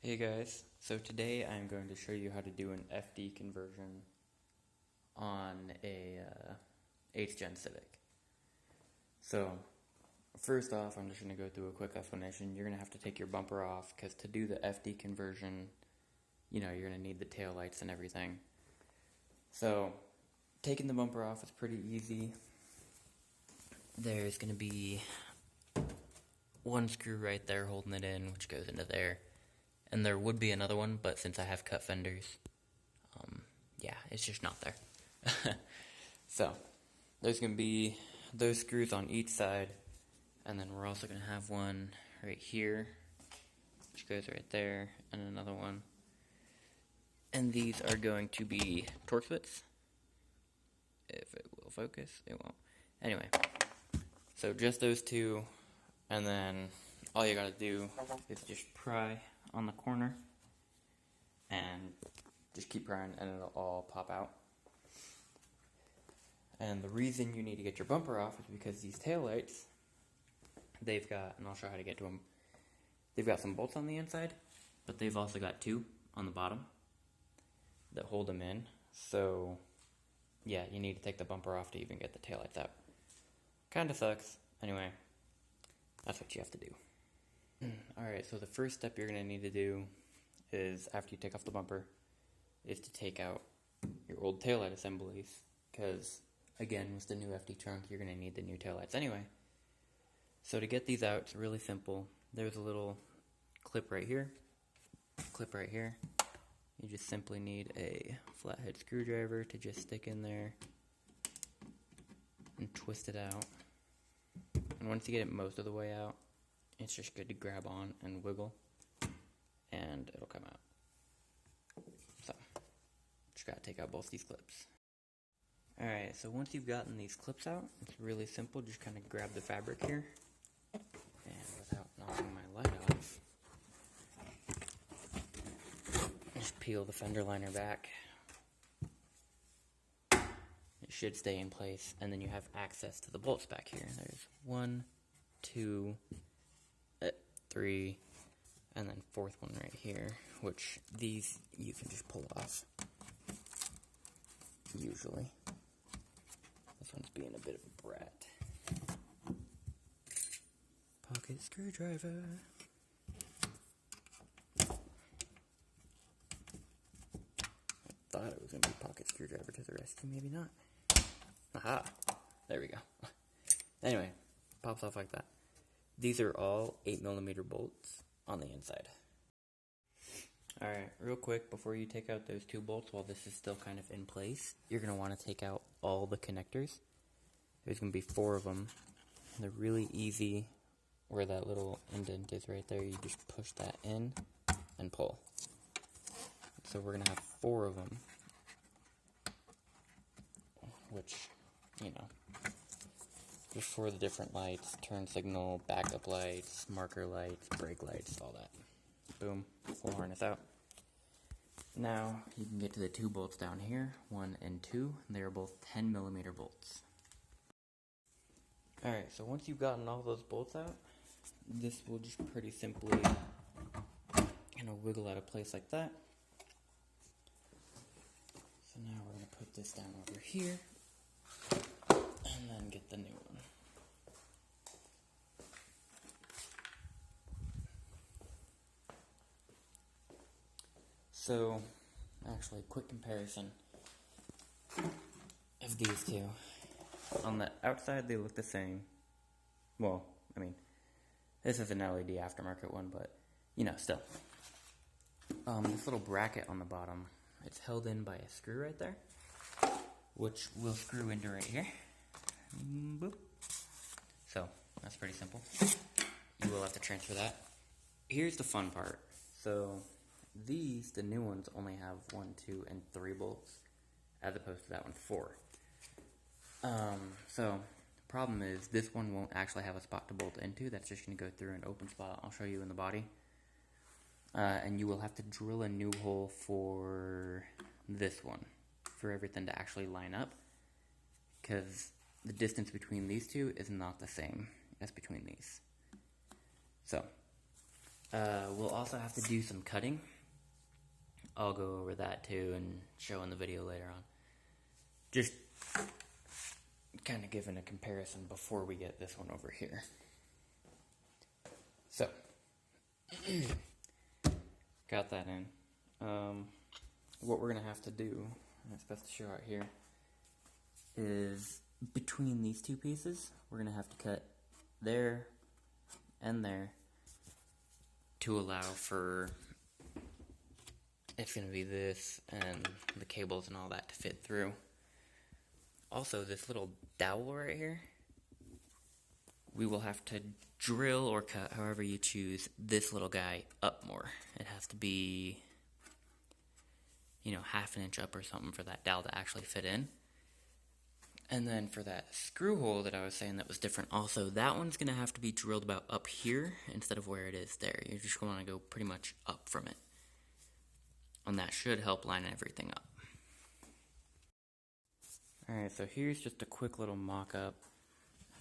Hey guys, so today I'm going to show you how to do an FD conversion on a 8th gen Civic. So first off, I'm just going to go through a quick explanation. You're going to have to take your bumper off because to do the FD conversion, you're going to need the taillights and everything. So taking the bumper off is pretty easy. There's going to be one screw right there holding it in, which goes into there. And there would be another one, but since I have cut fenders, yeah, it's just not there. So, there's going to be those screws on each side, and then we're also going to have one right here, which goes right there, and another one. And these are going to be Torx bits. If it will focus, it won't. Anyway, so just those two, and then all you gotta do is just pry on the corner and just keep prying and it'll all pop out. And the reason you need to get your bumper off is because these taillights, they've got, and I'll show you how to get to them, they've got some bolts on the inside, but they've also got two on the bottom that hold them in. So yeah, you need to take the bumper off to even get the taillights out. Kinda sucks. Anyway, that's what you have to do. Alright, so the first step you're going to need to do is, after you take off the bumper, is to take out your old taillight assemblies, because, again, with the new FD trunk, you're going to need the new taillights anyway. So to get these out, it's really simple. There's a little clip right here, You just simply need a flathead screwdriver to just stick in there and twist it out. And once you get it most of the way out, it's just good to grab on and wiggle, and it'll come out. So, just gotta take out both these clips. Alright, so once you've gotten these clips out, it's really simple. Just kind of grab the fabric here, and without knocking my light off, just peel the fender liner back. It should stay in place, and then you have access to the bolts back here. There's 1, 2, 3, and then fourth one right here, which these you can just pull off, usually. This one's being a bit of a brat. Pocket screwdriver. I thought it was going to be pocket screwdriver to the rescue, maybe not. Aha! There we go. Anyway, pops off like that. These are all 8mm bolts on the inside. Alright, real quick, before you take out those two bolts while this is still kind of in place, you're going to want to take out all the connectors. There's going to be 4 of them. They're really easy. Where that little indent is right there, you just push that in and pull. So we're going to have 4 of them, which, just for the different lights, turn signal, backup lights, marker lights, brake lights, all that. Boom, full harness out. Now, you can get to the 2 bolts down here, 1 and 2. They are both 10mm bolts. Alright, so once you've gotten all those bolts out, this will just pretty simply wiggle out of place like that. So now we're going to put this down over here, and then get the new one. So, actually, quick comparison of these two. On the outside, they look the same. Well, this is an LED aftermarket one, but, still. This little bracket on the bottom, it's held in by a screw right there, which will screw into right here. Boop. So, that's pretty simple. You will have to transfer that. Here's the fun part. So, these, the new ones, only have 1, 2, and 3 bolts, as opposed to that one 4. So, the problem is, this one won't actually have a spot to bolt into. That's just going to go through an open spot. I'll show you in the body. And you will have to drill a new hole for this one, for everything to actually line up, because the distance between these two is not the same as between these. So, We'll also have to do some cutting. I'll go over that too and show in the video later on. Just kind of giving a comparison before we get this one over here. So, got that in. What we're going to have to do, and it's best to show out here, is between these two pieces, we're going to have to cut there and there to allow for, it's going to be this and the cables and all that to fit through. Also, this little dowel right here, we will have to drill or cut, however you choose, this little guy up more. It has to be, you know, half an inch up or something for that dowel to actually fit in. And then for that screw hole that I was saying that was different also, that one's going to have to be drilled about up here instead of where it is there. You're just going to go pretty much up from it. And that should help line everything up. Alright, so here's just a quick little mock-up.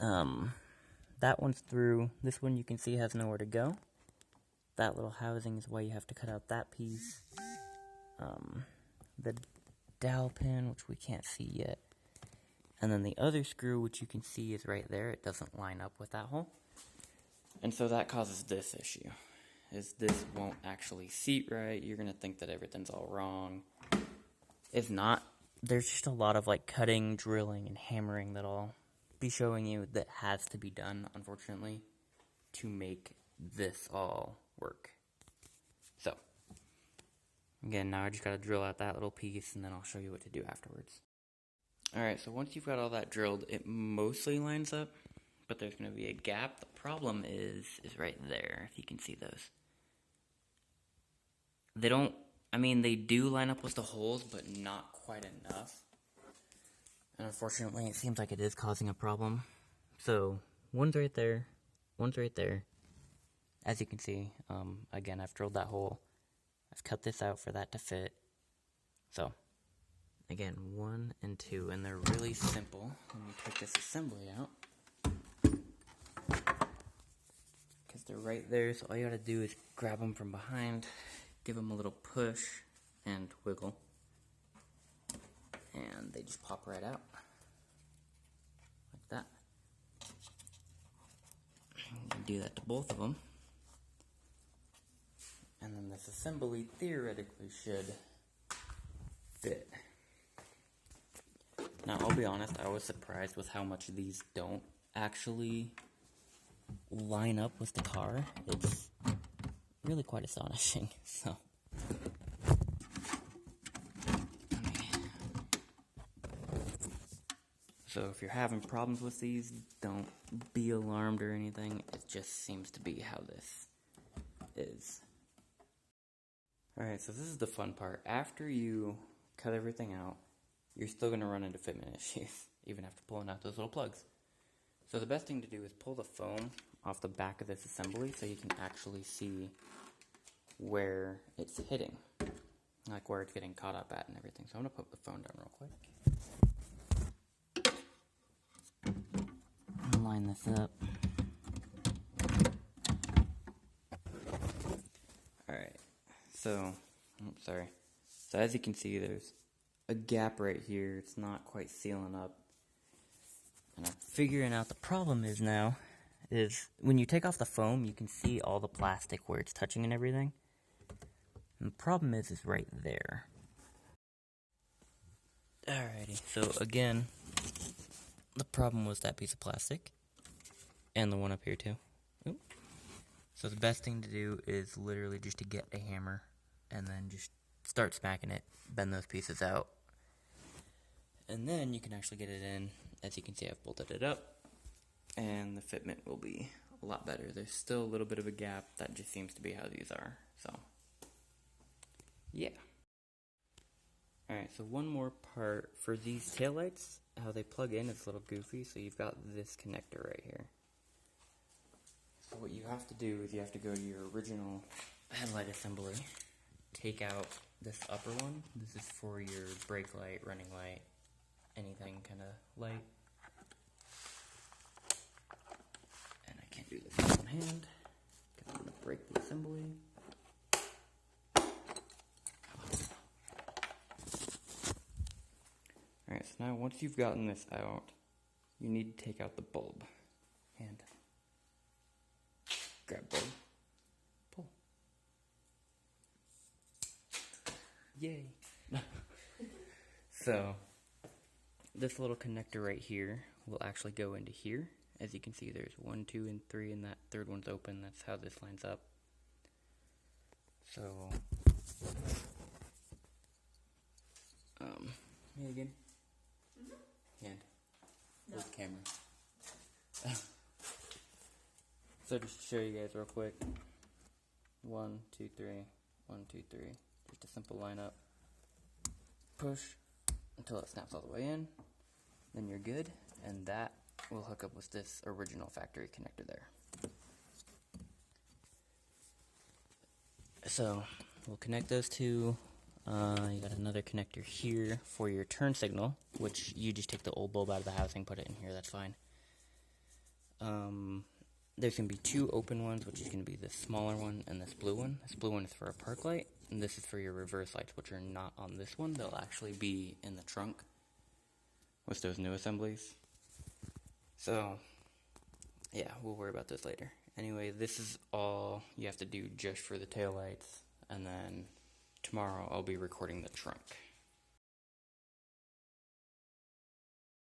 That one's through. This one you can see has nowhere to go. That little housing is why you have to cut out that piece. The dowel pin, which we can't see yet. And then the other screw, which you can see is right there. It doesn't line up with that hole. And so that causes this issue. Is this won't actually seat right. You're going to think that everything's all wrong. If not, there's just a lot of like cutting, drilling, and hammering that I'll be showing you that has to be done, unfortunately, to make this all work. So, again, now I just got to drill out that little piece, and then I'll show you what to do afterwards. Alright, so once you've got all that drilled, it mostly lines up, but there's going to be a gap. The problem is right there, if you can see those. They don't, I mean, they do line up with the holes, but not quite enough. And unfortunately, it seems like it is causing a problem. So, one's right there, one's right there. As you can see, again, I've drilled that hole. I've cut this out for that to fit. So, again, 1 and 2, and they're really simple when you take this assembly out. Because they're right there, so all you gotta do is grab them from behind, give them a little push, and wiggle. And they just pop right out. Like that. You can do that to both of them. And then this assembly theoretically should fit. Now, I'll be honest, I was surprised with how much these don't actually line up with the car. It's really quite astonishing, so. So if you're having problems with these, don't be alarmed or anything. It just seems to be how this is. Alright, so this is the fun part. After you cut everything out, you're still going to run into fitment issues, even after pulling out those little plugs. So the best thing to do is pull the foam off the back of this assembly so you can actually see where it's hitting. Like where it's getting caught up at and everything. So I'm going to put the phone down real quick. Line this up. Alright, so, sorry. So as you can see, there's a gap right here. It's not quite sealing up. And I'm figuring out the problem is now, is when you take off the foam, you can see all the plastic where it's touching and everything. And the problem is right there. Alrighty, so again, the problem was that piece of plastic. And the one up here too. Oop. So the best thing to do is literally just to get a hammer and then just start smacking it, bend those pieces out. And then you can actually get it in. As you can see, I've bolted it up. And the fitment will be a lot better. There's still a little bit of a gap. That just seems to be how these are. So, yeah. Alright, so one more part. For these taillights, how they plug in is a little goofy. So you've got this connector right here. So what you have to do is you have to go to your original headlight assembly. Take out this upper one. This is for your brake light, running light, anything kind of light. And I can't do this with one hand because I'm going to break the assembly. Alright, so now once you've gotten this out, you need to take out the bulb. And grab bulb. Pull. Yay! So, this little connector right here will actually go into here. As you can see, there's 1, 2, and 3, and that third one's open. That's how this lines up. So, me again? Hand. No. With the camera. So just to show you guys real quick. 1, 2, 3. 1, 2, 3. Just a simple lineup. Push until it snaps all the way in. Then you're good. And that will hook up with this original factory connector there. So we'll connect those two. You got another connector here for your turn signal, which you just take the old bulb out of the housing, put it in here, that's fine. There's going to be two open ones, which is going to be this smaller one and this blue one. This blue one is for a park light, and this is for your reverse lights, which are not on this one. They'll actually be in the trunk with those new assemblies. So, yeah, we'll worry about this later. Anyway, this is all you have to do just for the taillights, and then tomorrow I'll be recording the trunk.